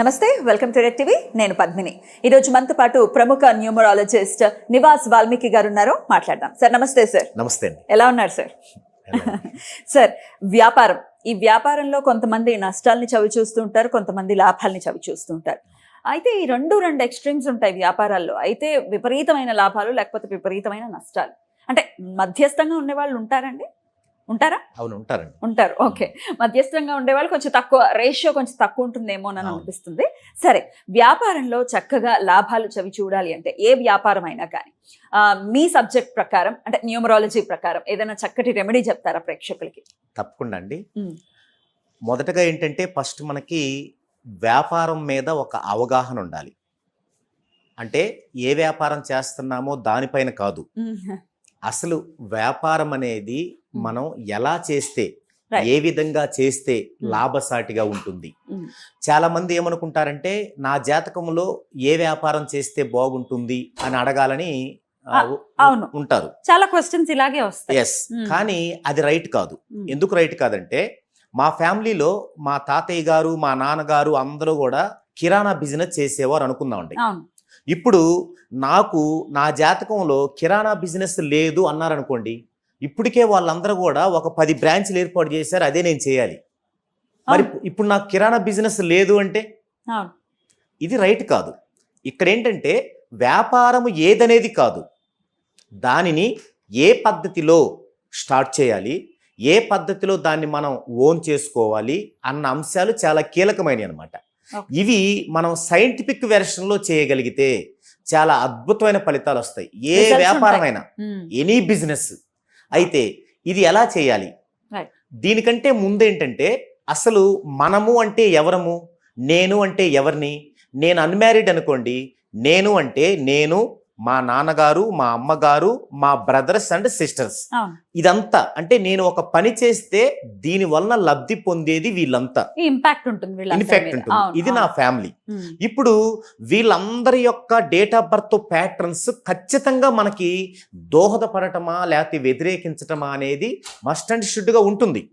నమస్తే, welcome to red TV. నేను పద్మిని. ఈరోజు మనతో పాటు ప్రముఖ న్యూమరాలజిస్ట్ నివాస్ వాల్మీకి గారు ఉన్నారు. మాట్లాడదాం. సార్ నమస్తే. సార్ నమస్తే. ఎలా ఉన్నారు సార్? సార్, వ్యాపారం, ఈ వ్యాపారంలో కొంతమంది నష్టాలని చవి చూస్తూ ఉంటారు, కొంతమంది లాభాలని చవి చూస్తూ ఉంటారు. అయితే ఈ రెండు ఎక్స్ట్రీమ్స్ ఉంటాయి వ్యాపారాల్లో. అయితే విపరీతమైన లాభాలు, లేకపోతే విపరీతమైన నష్టాలు. అంటే మధ్యస్థంగా ఉండేవాళ్ళు ఉంటారండి? ఉంటారా? అవును, ఉంటారండి. ఉంటారు. ఓకే. మధ్యస్థంగా ఉండేవాళ్ళు కొంచెం తక్కువ, రేషియో కొంచెం తక్కువ ఉంటుందేమో అని అనిపిస్తుంది. సరే, వ్యాపారంలో చక్కగా లాభాలు చవి చూడాలి అంటే ఏ వ్యాపారం అయినా కానీ మీ సబ్జెక్ట్ ప్రకారం, అంటే న్యూమరాలజీ ప్రకారం ఏదైనా చక్కటి రెమెడీ చెప్తారా ప్రేక్షకులకి? తప్పకుండా అండి. మొదటగా ఏంటంటే ఫస్ట్ మనకి వ్యాపారం మీద ఒక అవగాహన ఉండాలి. అంటే ఏ వ్యాపారం చేస్తున్నామో దానిపైన కాదు, అసలు వ్యాపారం అనేది మనం ఎలా చేస్తే, ఏ విధంగా చేస్తే లాభసాటిగా ఉంటుంది. చాలా మంది ఏమనుకుంటారంటే నా జాతకంలో ఏ వ్యాపారం చేస్తే బాగుంటుంది అని అడగాలని ఉంటారు. చాలా క్వశ్చన్స్ ఇలాగే వస్తాయి. ఎస్, కానీ అది రైట్ కాదు. ఎందుకు రైట్ కాదంటే, మా ఫ్యామిలీలో మా తాతయ్య గారు, మా నాన్నగారు అందరూ కూడా కిరాణా బిజినెస్ చేసేవారు అనుకుందామండి. ఇప్పుడు నాకు నా జాతకంలో కిరాణా బిజినెస్ లేదు అన్నారనుకోండి, ఇప్పటికే వాళ్ళందరూ కూడా ఒక 10 బ్రాంచ్లు ఏర్పాటు చేశారు, అదే నేను చేయాలి. మరి ఇప్పుడు నాకు కిరాణా బిజినెస్ లేదు అంటే ఇది రైట్ కాదు. ఇక్కడ ఏంటంటే వ్యాపారం ఏదనేది కాదు, దానిని ఏ పద్ధతిలో స్టార్ట్ చేయాలి, ఏ పద్ధతిలో దాన్ని మనం ఓన్ చేసుకోవాలి అన్న అంశాలు చాలా కీలకమైనవి అన్నమాట. ఇవి మనం సైంటిఫిక్ వెర్షన్లో చేయగలిగితే చాలా అద్భుతమైన ఫలితాలు వస్తాయి. ఏ వ్యాపారమైనా, ఎనీ బిజినెస్. అయితే ఇది ఎలా చేయాలి? దీనికంటే ముందేంటంటే అసలు మనము అంటే ఎవరము, నేను అంటే ఎవరిని. నేను అన్మ్యారీడ్ అనుకోండి, నేను అంటే నేను, మా నాన్నగారు, మా అమ్మగారు, మా బ్రదర్స్ అండ్ సిస్టర్స్. ఇదంతా అంటే నేను ఒక పని చేస్తే దీని వలన లబ్ధి పొందేది వీళ్ళంతా, ఇంపాక్ట్ ఉంటుంది. ఇది నా ఫ్యామిలీ. ఇప్పుడు వీళ్ళందరి యొక్క డేట్ ఆఫ్ బర్త్ ప్యాటర్న్స్ ఖచ్చితంగా మనకి దోహదపడటమా లేకపోతే వ్యతిరేకించటమా అనేది మస్ట్ అండ్ షుడ్ గా ఉంటుంది.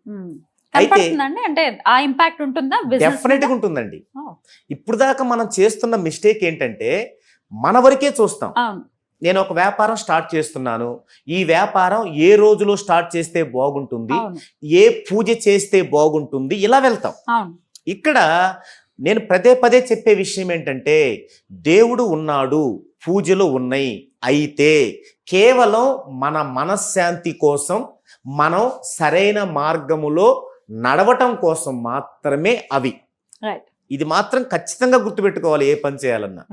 అయితే అంటే ఆ ఇంపాక్ట్ ఉంటుందా? డెఫినెట్ గా ఉంటుందండి. ఇప్పుడు దాకా మనం చేస్తున్న మిస్టేక్ ఏంటంటే మన వరకే చూస్తాం. నేను ఒక వ్యాపారం స్టార్ట్ చేస్తున్నాను, ఈ వ్యాపారం ఏ రోజులో స్టార్ట్ చేస్తే బాగుంటుంది, ఏ పూజ చేస్తే బాగుంటుంది, ఇలా వెళ్తాం. ఇక్కడ నేను పదే చెప్పే విషయం ఏంటంటే దేవుడు ఉన్నాడు, పూజలు ఉన్నాయి. అయితే కేవలం మన మనశ్శాంతి కోసం, మనం సరైన మార్గములో నడవటం కోసం మాత్రమే అవి. ఇది మాత్రం ఖచ్చితంగా గుర్తుపెట్టుకోవాలి ఏ పని చేయాలన్నా.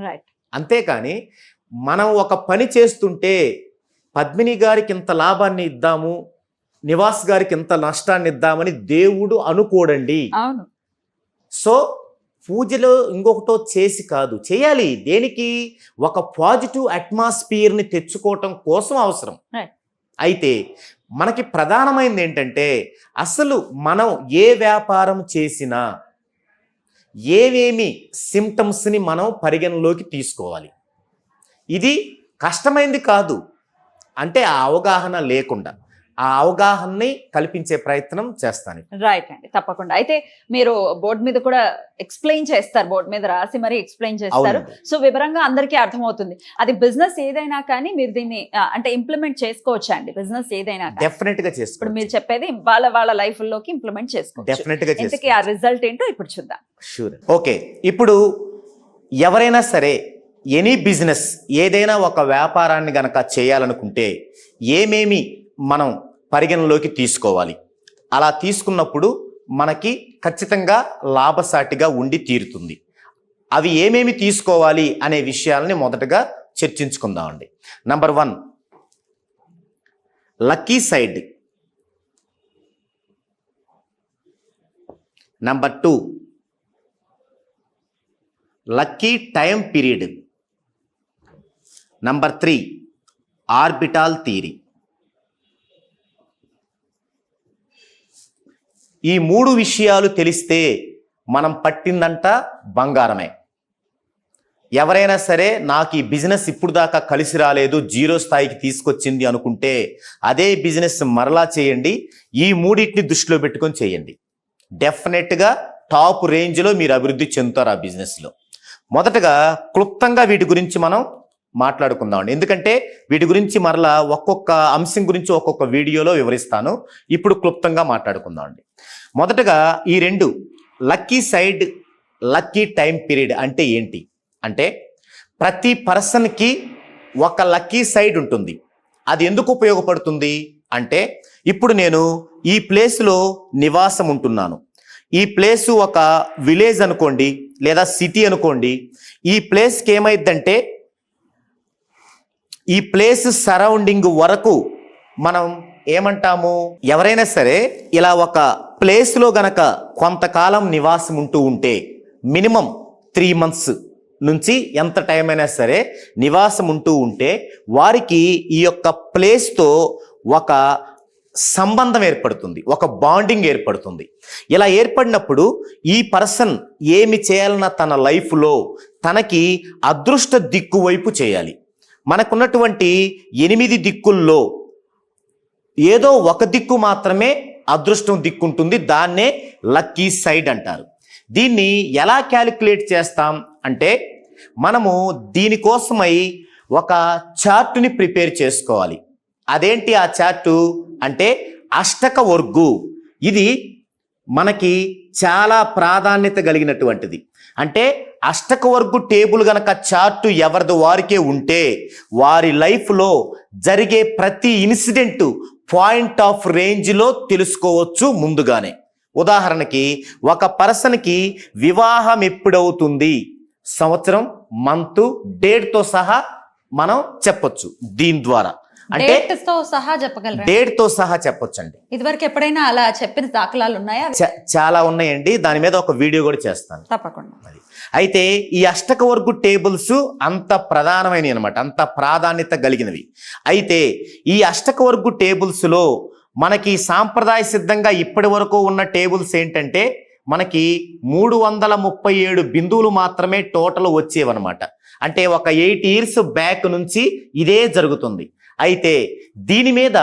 అంతేకాని మనం ఒక పని చేస్తుంటే పద్మిని గారికి ఇంత లాభాన్ని ఇద్దాము, నివాస్ గారికి ఇంత నష్టాన్ని ఇద్దామని దేవుడు అనుకోడండి. సో పూజలో ఇంకొకటో చేసి కాదు చేయాలి. దేనికి? ఒక పాజిటివ్ అట్మాస్ఫియర్ని తెచ్చుకోవటం కోసం అవసరం. అయితే మనకి ప్రధానమైనది ఏంటంటే అసలు మనం ఏ వ్యాపారం చేసినా ఏవేమి సిమ్టమ్స్ని మనం పరిగణలోకి తీసుకోవాలి. ఇది కష్టమైంది కాదు, అంటే ఆ అవగాహన లేకుండా ఆ అవగాహనని కల్పించే ప్రయత్నం చేస్తాను. రైట్ అండి, తప్పకుండా. అయితే మీరు బోర్డు మీద కూడా ఎక్స్ప్లెయిన్ చేస్తారు, బోర్డు మీద రాసి మరి ఎక్స్ప్లెయిన్ చేస్తారు. సో వివరంగా అందరికీ అర్థమవుతుంది. అది బిజినెస్ ఏదైనా కానీ మీరు దీన్ని అంటే ఇంప్లిమెంట్ చేసుకోవచ్చా అండి? బిజినెస్ ఏదైనా డెఫినెట్ గా చేసుకోవచ్చు. ఇప్పుడు మీరు చెప్పేది వాళ్ళ లైఫ్ లోకి ఇంప్లిమెంట్ చేసుకోవచ్చు. డెఫినెట్ గా. ఇంతకీ ఆ రిజల్ట్ ఏంటో ఇప్పుడు చూద్దాం. షూర్. ఓకే, ఇప్పుడు ఎవరైనా సరే ఎనీ బిజినెస్ ఏదైనా ఒక వ్యాపారాన్ని గనక చేయాలనుకుంటే ఏమేమి మనం పరిగణలోకి తీసుకోవాలి? అలా తీసుకున్నప్పుడు మనకి ఖచ్చితంగా లాభసాటిగా ఉండి తీరుతుంది. అవి ఏమేమి తీసుకోవాలి అనే విషయాలని మొదటగా చర్చించుకుందామండి. Number 1, lucky side. Number 2, lucky time period. Number 3, orbital theory. ఈ 3 విషయాలు తెలిస్తే మనం పట్టిందంట బంగారమే. ఎవరైనా సరే నాకు ఈ బిజినెస్ ఇప్పుడు దాకా కలిసి రాలేదు, 0 స్థాయికి తీసుకొచ్చింది అనుకుంటే అదే బిజినెస్ మరలా చేయండి. ఈ 3టిని దృష్టిలో పెట్టుకొని చేయండి. డెఫినెట్గా టాప్ రేంజ్లో మీరు అభివృద్ధి చెందుతారు ఆ బిజినెస్లో. మొదటగా క్లుప్తంగా వీటి గురించి మనం మాట్లాడుకుందామండి. ఎందుకంటే వీటి గురించి మరలా ఒక్కొక్క అంశం గురించి ఒక్కొక్క వీడియోలో వివరిస్తాను. ఇప్పుడు క్లుప్తంగా మాట్లాడుకుందామండి. మొదటగా ఈ రెండు lucky side, lucky time period అంటే ఏంటి అంటే, ప్రతి పర్సన్కి ఒక లక్కీ సైడ్ ఉంటుంది. అది ఎందుకు ఉపయోగపడుతుంది అంటే, ఇప్పుడు నేను ఈ ప్లేస్లో నివాసం ఉంటున్నాను. ఈ ప్లేసు ఒక విలేజ్ అనుకోండి, లేదా సిటీ అనుకోండి. ఈ ప్లేస్కి ఏమైందంటే, ఈ ప్లేస్ సరౌండింగ్ వరకు మనం ఏమంటాము, ఎవరైనా సరే ఇలా ఒక ప్లేస్లో గనక కొంతకాలం నివాసం ఉంటూ ఉంటే, మినిమం 3 months నుంచి ఎంత టైం అయినా సరే నివాసం ఉంటూ ఉంటే, వారికి ఈ యొక్క ప్లేస్తో ఒక సంబంధం ఏర్పడుతుంది, ఒక బాండింగ్ ఏర్పడుతుంది. ఇలా ఏర్పడినప్పుడు ఈ పర్సన్ ఏమి చేయాలన్న తన లైఫ్లో తనకి అదృష్ట దిక్కు వైపు చేయాలి. మనకున్నటువంటి 8 దిక్కుల్లో ఏదో ఒక దిక్కు మాత్రమే అదృష్టం దిక్కుంటుంది. దాన్నే లక్కీ సైడ్ అంటారు. దీన్ని ఎలా క్యాలిక్యులేట్ చేస్తాం అంటే, మనము దీనికోసమై ఒక చార్టుని ప్రిపేర్ చేసుకోవాలి. అదేంటి ఆ చార్టు అంటే, అష్టక వర్గు. ఇది మనకి చాలా ప్రాధాన్యత కలిగినటువంటిది. అంటే అష్టక వర్గు టేబుల్ గనక చార్టు ఎవరిది వారికే ఉంటే, వారి లైఫ్లో జరిగే ప్రతి ఇన్సిడెంట్ పాయింట్ ఆఫ్ రేంజ్లో తెలుసుకోవచ్చు ముందుగానే. ఉదాహరణకి, ఒక పర్సన్కి వివాహం ఎప్పుడవుతుంది, సంవత్సరం, మంత్, డేట్తో సహా మనం చెప్పొచ్చు. దీని ద్వారా అంటే డేట్తో సహా చెప్పగలరా? డేట్తో సహా చెప్పొచ్చు అండి. ఇదివరకు ఎప్పుడైనా అలా చెప్పిన దాఖలాలు ఉన్నాయా? చాలా ఉన్నాయండి. దాని మీద ఒక వీడియో కూడా చేస్తాను తప్పకుండా. అయితే ఈ అష్టక వర్గు టేబుల్స్ అంత ప్రధానమైనవి అనమాట, అంత ప్రాధాన్యత కలిగినవి. అయితే ఈ అష్టక వర్గు టేబుల్స్లో మనకి సాంప్రదాయ సిద్ధంగా ఇప్పటి వరకు ఉన్న టేబుల్స్ ఏంటంటే, మనకి 337 బిందువులు మాత్రమే టోటల్ వచ్చేవన్నమాట. అంటే ఒక 8 years బ్యాక్ నుంచి ఇదే జరుగుతుంది. అయితే దీని మీద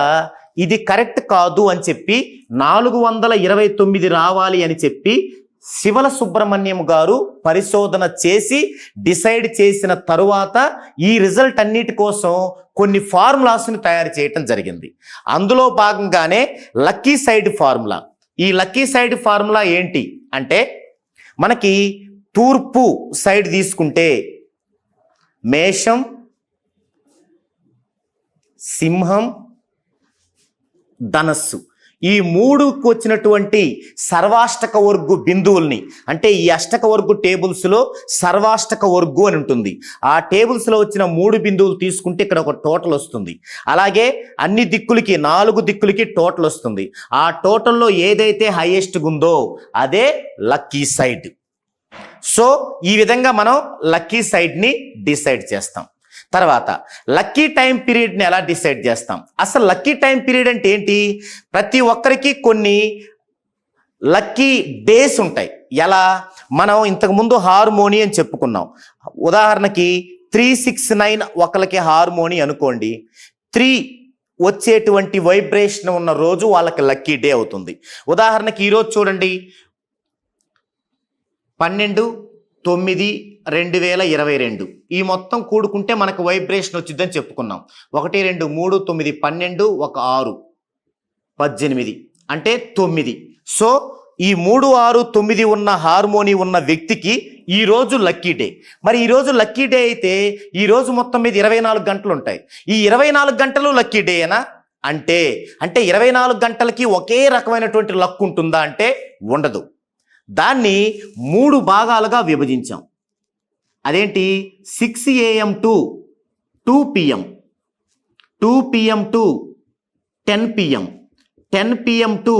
ఇది కరెక్ట్ కాదు అని చెప్పి 429 రావాలి అని చెప్పి శివల సుబ్రహ్మణ్యం గారు పరిశోధన చేసి డిసైడ్ చేసిన తరువాత ఈ రిజల్ట్ అన్నిటి కోసం కొన్ని ఫార్ములాస్ని తయారు చేయటం జరిగింది. అందులో భాగంగానే లక్కీ సైడ్ ఫార్ములా. ఈ లక్కీ సైడ్ ఫార్ములా ఏంటి అంటే, మనకి తూర్పు సైడ్ తీసుకుంటే మేషం, సింహం, ధనస్సు, ఈ 3కు వచ్చినటువంటి సర్వాష్టక వర్గు బిందువుల్ని, అంటే ఈ అష్టక వర్గు టేబుల్స్లో సర్వాష్టక వర్గు అని ఉంటుంది. ఆ టేబుల్స్లో వచ్చిన 3 బిందువులు తీసుకుంటే ఇక్కడ ఒక టోటల్ వస్తుంది. అలాగే అన్ని దిక్కులకి 4 దిక్కులకి టోటల్ వస్తుంది. ఆ టోటల్లో ఏదైతే హైయెస్ట్ ఉందో అదే లక్కీ సైడ్. సో ఈ విధంగా మనం లక్కీ సైడ్ని డిసైడ్ చేస్తాం. తర్వాత లక్కీ టైం పీరియడ్ని ఎలా డిసైడ్ చేస్తాం? అసలు లక్కీ టైం పీరియడ్ అంటే ఏంటి? ప్రతి ఒక్కరికి కొన్ని లక్కీ డేస్ ఉంటాయి. ఎలా? మనం ఇంతకుముందు హార్మోని అని చెప్పుకున్నాం. ఉదాహరణకి 369 ఒకరికి హార్మోని అనుకోండి. 3 వచ్చేటువంటి వైబ్రేషన్ ఉన్న రోజు వాళ్ళకి లక్కీ డే అవుతుంది. ఉదాహరణకి ఈరోజు చూడండి, 12/9/2022 ఈ మొత్తం కూడుకుంటే మనకు వైబ్రేషన్ వచ్చిందని చెప్పుకున్నాం. 1 2 3 9 12 1 6 18 అంటే 9. సో ఈ 3 6 9 ఉన్న హార్మోని ఉన్న వ్యక్తికి ఈరోజు లక్కీ డే. మరి ఈరోజు లక్కీ డే అయితే ఈరోజు మొత్తం మీద 24 గంటలు ఉంటాయి. ఈ 24 గంటలు లక్కీ డేనా అంటే 24 గంటలకి ఒకే రకమైనటువంటి లక్ ఉంటుందా అంటే ఉండదు. దాన్ని 3 భాగాలుగా విభజించాం. అదేంటి? 6 AM to 2 PM, 2 PM to 10 PM, 10 PM to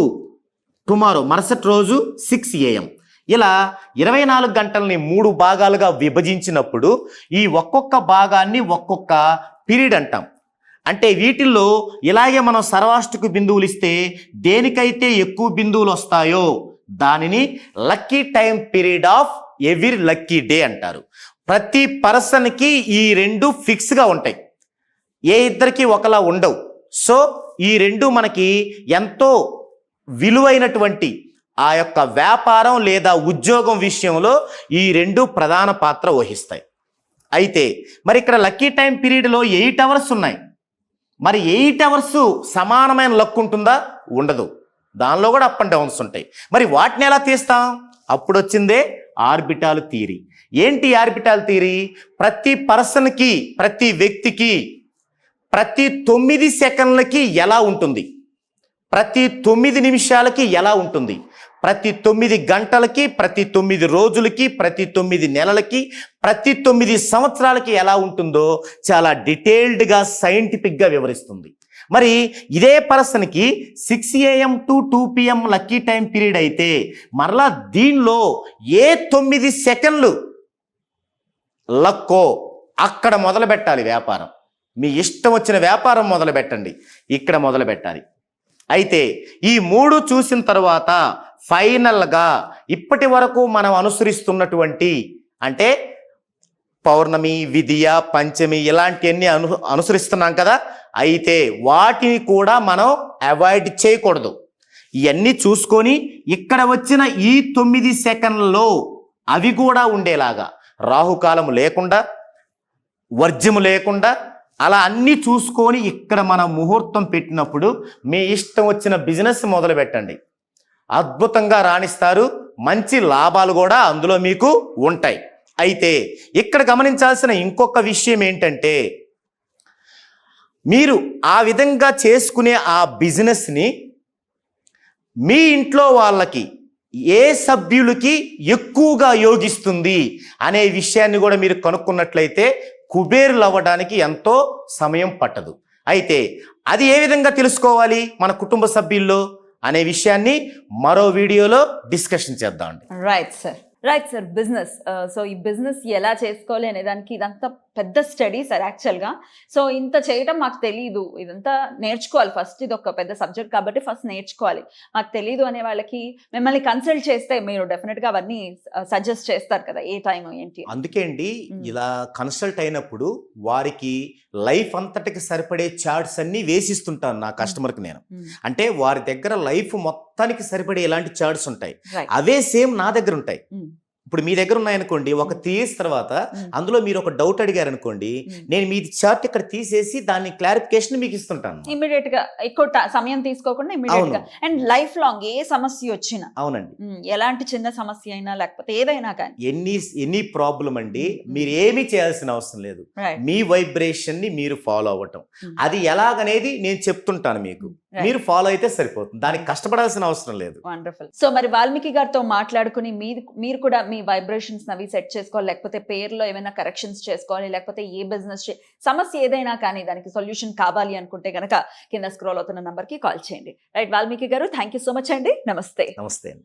tomorrow మరుసటి రోజు 6 AM. ఇలా 24 గంటలని 3 భాగాలుగా విభజించినప్పుడు ఈ ఒక్కొక్క భాగాన్ని ఒక్కొక్క పీరియడ్ అంటాం. అంటే వీటిల్లో ఇలాగే మనం సర్వాష్టక బిందువులు ఇస్తే దేనికైతే ఎక్కువ బిందువులు వస్తాయో దానిని lucky time period of every lucky day అంటారు. ప్రతి పర్సన్కి ఈ 2 ఫిక్స్గా ఉంటాయి, ఏ ఇద్దరికి ఒకలా ఉండవు. సో ఈ 2 మనకి ఎంతో విలువైనటువంటి ఆ యొక్క వ్యాపారం లేదా ఉద్యోగం విషయంలో ఈ రెండు ప్రధాన పాత్ర వహిస్తాయి. అయితే మరి ఇక్కడ లక్కీ టైం పీరియడ్లో 8 అవర్స్ ఉన్నాయి. మరి 8 అవర్స్ సమానమైన లక్ ఉంటుందా? ఉండదు. దానిలో కూడా అప్ అండ్ డౌన్స్ ఉంటాయి. మరి వాటిని ఎలా తీస్తాం? అప్పుడు వచ్చిందే ఆర్బిటాల్ థియరీ. ఏంటి ఆర్బిటాల్ థియరీ? ప్రతి పర్సన్కి, ప్రతి వ్యక్తికి ప్రతి 9 సెకండ్లకి ఎలా ఉంటుంది, ప్రతి 9 నిమిషాలకి ఎలా ఉంటుంది, ప్రతి 9 గంటలకి, ప్రతి 9 రోజులకి, ప్రతి 9 నెలలకి, ప్రతి 9 సంవత్సరాలకి ఎలా ఉంటుందో చాలా డీటెయిల్డ్గా సైంటిఫిక్గా వివరిస్తుంది. మరి ఇదే పర్సన్కి 6 AM to 2 PM lucky time period అయితే మరలా దీనిలో ఏ 9 సెకండ్లు లక్కో అక్కడ మొదలు పెట్టాలి వ్యాపారం. మీ ఇష్టం వచ్చిన వ్యాపారం మొదలు పెట్టండి, ఇక్కడ మొదలు పెట్టాలి. అయితే ఈ 3 చూసిన తర్వాత ఫైనల్గా ఇప్పటి వరకు మనం అనుసరిస్తున్నటువంటి అంటే పౌర్ణమి, విధియ, పంచమి ఇలాంటివన్నీ అనుసరిస్తున్నాం కదా. అయితే వాటిని కూడా మనం అవాయిడ్ చేయకూడదు. ఇవన్నీ చూసుకొని ఇక్కడ వచ్చిన ఈ 9 సెకండ్లలో అవి కూడా ఉండేలాగా రాహుకాలం లేకుండా, వర్జ్యము లేకుండా అలా అన్నీ చూసుకొని ఇక్కడ మనం ముహూర్తం పెట్టినప్పుడు మీ ఇష్టం వచ్చిన బిజినెస్ మొదలు పెట్టండి. అద్భుతంగా రాణిస్తారు. మంచి లాభాలు కూడా అందులో మీకు ఉంటాయి. అయితే ఇక్కడ గమనించాల్సిన ఇంకొక విషయం ఏంటంటే మీరు ఆ విధంగా చేసుకునే ఆ బిజినెస్ని మీ ఇంట్లో వాళ్ళకి ఏ సభ్యులకి ఎక్కువగా యోగిస్తుంది అనే విషయాన్ని కూడా మీరు కనుక్కున్నట్లయితే కుబేరులు అవ్వడానికి ఎంతో సమయం పట్టదు. అయితే అది ఏ విధంగా తెలుసుకోవాలి మన కుటుంబ సభ్యుల్లో అనే విషయాన్ని మరో వీడియోలో డిస్కషన్ చేద్దామండి. Right sir business. సో ఈ బిజినెస్ ఎలా చేసుకోవాలి అనే దానికి ఇదంతా పెద్ద స్టడీ సార్ యాక్చువల్గా. సో ఇంత చేయటం మాకు తెలీదు, ఇదంతా నేర్చుకోవాలి. ఫస్ట్ ఇది ఒక పెద్ద సబ్జెక్ట్ కాబట్టి ఫస్ట్ నేర్చుకోవాలి. మాకు తెలీదు అనే వాళ్ళకి మిమ్మల్ని కన్సల్ట్ చేస్తే మీరు డెఫినెట్గా అవన్నీ సజెస్ట్ చేస్తారు కదా, ఏ టైం ఏంటి. అందుకే అండి ఇలా కన్సల్ట్ అయినప్పుడు వారికి లైఫ్ అంతటికి సరిపడే చార్ట్స్ అన్ని వేసిస్తుంటాను నా కస్టమర్కి నేను. అంటే వారి దగ్గర లైఫ్ మొత్తానికి సరిపడే ఎలాంటి చార్ట్స్ ఉంటాయి, అవే సేమ్ నా దగ్గర ఉంటాయి. ఇప్పుడు మీ దగ్గర ఉన్నాయనుకోండి, ఒక 3 years తర్వాత అందులో మీరు ఒక డౌట్ అడిగారు అనుకోండి, నేను మీ చార్ట్ ఇక్కడ తీసేసి దాని క్లారిఫికేషన్ మీకు ఇస్తుంటాను ఇమీడియట్ గా. ఎక్కువ సమయం తీసుకోకుండా ఇమీడియట్ గా. అండ్ లైఫ్ లాంగ్ ఏ సమస్య వచ్చినా, అవునండి, ఎలాంటి చిన్న సమస్య అయినా లేకపోతే ఏదైనా కానీ ఎనీ ప్రాబ్లం అండి, మీరు ఏమీ చేయాల్సిన అవసరం లేదు. మీ వైబ్రేషన్ ని మీరు ఫాలో అవ్వటం, అది ఎలాగనేది నేను చెప్తుంటాను మీకు, మీరు ఫాలో అయితే సరిపోతుంది. దానికి కష్టపడాల్సిన అవసరం లేదు. వండర్ఫుల్. సో మరి వాల్మీకి గారితో మాట్లాడుకుని మీరు కూడా మీ వైబ్రేషన్స్ అవి సెట్ చేసుకోవాలి, లేకపోతే పేరులో ఏమైనా కరెక్షన్స్ చేసుకోవాలి, లేకపోతే ఏ బిజినెస్ సమస్య ఏదైనా కానీ దానికి సొల్యూషన్ కావాలి అనుకుంటే కనుక కింద స్క్రోల్ అవుతున్న నంబర్కి కాల్ చేయండి. రైట్ వాల్మీకి గారు, థ్యాంక్ యూ సో మచ్ అండి. నమస్తే. నమస్తే అండి.